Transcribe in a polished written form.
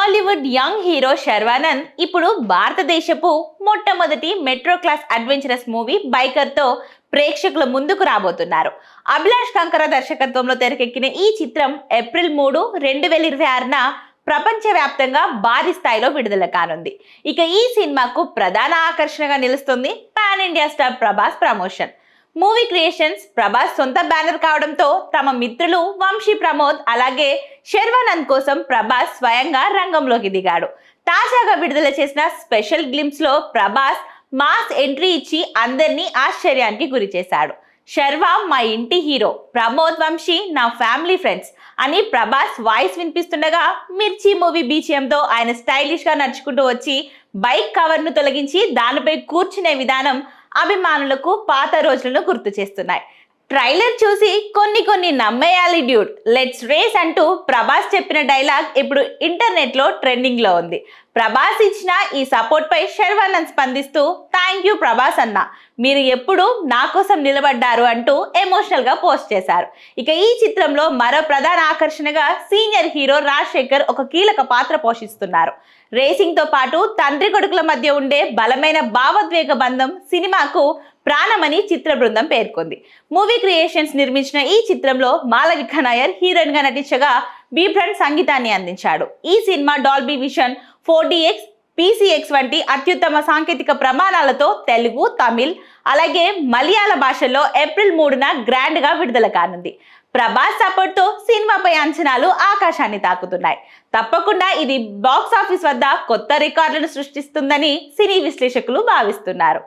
Tollywood young hero Sharwanand ఇప్పుడు భారతదేశపు మొట్టమొదటి metro class adventurous movie biker తో ప్రేక్షకుల ముందుకు రాబోతున్నారు. అభిలాష్ కంకర దర్శకత్వంలో తెరకెక్కిన ఈ చిత్రం ఏప్రిల్ 3, 2026న ప్రపంచవ్యాప్తంగా భారీ స్థాయిలో విడుదల కానుంది. ఇక ఈ సినిమాకు ప్రధాన ఆకర్షణగా నిలుస్తుంది pan India star Prabhas promotion. Movie creations Prabhas సొంత బ్యానర్ కావడంతో తమ మిత్రులు వంశీ ప్రమోద్ అలాగే శర్వానంద్ కోసం ప్రభాస్ స్వయంగా రంగంలోకి దిగాడు. తాజాగా విడుదల చేసిన స్పెషల్ గ్లింప్స్ లో ప్రభాస్ మాస్ ఎంట్రీ ఇచ్చి అందరినీ ఆశ్చర్యానికి గురి చేశాడు. శర్వా మా ఇంటి హీరో, ప్రమోద్ వంశీ నా ఫ్యామిలీ ఫ్రెండ్స్ అని ప్రభాస్ వాయిస్ వినిపిస్తుండగా మిర్చి మూవీ బీజిఎంతో ఆయన స్టైలిష్ గా నడుచుకుంటూ వచ్చి బైక్ కవర్ ను తొలగించి దానిపై కూర్చునే విధానం అభిమానులకు పాత రోజులను గుర్తు చేస్తున్నాయి. ట్రైలర్ చూసి కొన్ని నమ్మేయాలి డ్యూడ్, లెట్స్ రేస్ అంటూ ప్రభాస్ చెప్పిన డైలాగ్ ఇప్పుడు ఇంటర్నెట్ లో ట్రెండింగ్ లో ఉంది. ప్రభాస్ ఇచ్చిన ఈ సపోర్ట్ పై శర్వానంద్ స్పందిస్తూ థ్యాంక్ యూ ప్రభాస్ అన్న, మీరు ఎప్పుడు నా కోసం నిలబడ్డారు అంటూ ఎమోషనల్ గా పోస్ట్ చేశారు. ఇక ఈ చిత్రంలో మరో ప్రధాన ఆకర్షణగా సీనియర్ హీరో రాజశేఖర్ ఒక కీలక పాత్ర పోషిస్తున్నారు. రేసింగ్ తో పాటు తండ్రి కొడుకుల మధ్య ఉండే బలమైన భావోద్వేగ బంధం సినిమాకు ప్రాణమని చిత్ర బృందం పేర్కొంది. మూవీ క్రియేషన్స్ నిర్మించిన ఈ చిత్రంలో మాళవిక నాయర్ హీరోయిన్ గా నటించగా బీభ్రన్ సంగీతాన్ని అందించాడు. ఈ cinema Dolby vision, 4DX, PCX వంటి అత్యుత్తమ సాంకేతిక ప్రమాణాలతో తెలుగు, తమిళ్ అలాగే మలయాళ భాషల్లో ఏప్రిల్ 3న గ్రాండ్ గా విడుదల కానుంది. ప్రభాస్ సపోర్ట్ తో సినిమాపై అంచనాలు ఆకాశాన్ని తాకుతున్నాయి. తప్పకుండా ఇది బాక్స్ ఆఫీస్ వద్ద కొత్త రికార్డులను సృష్టిస్తుందని సినీ విశ్లేషకులు భావిస్తున్నారు.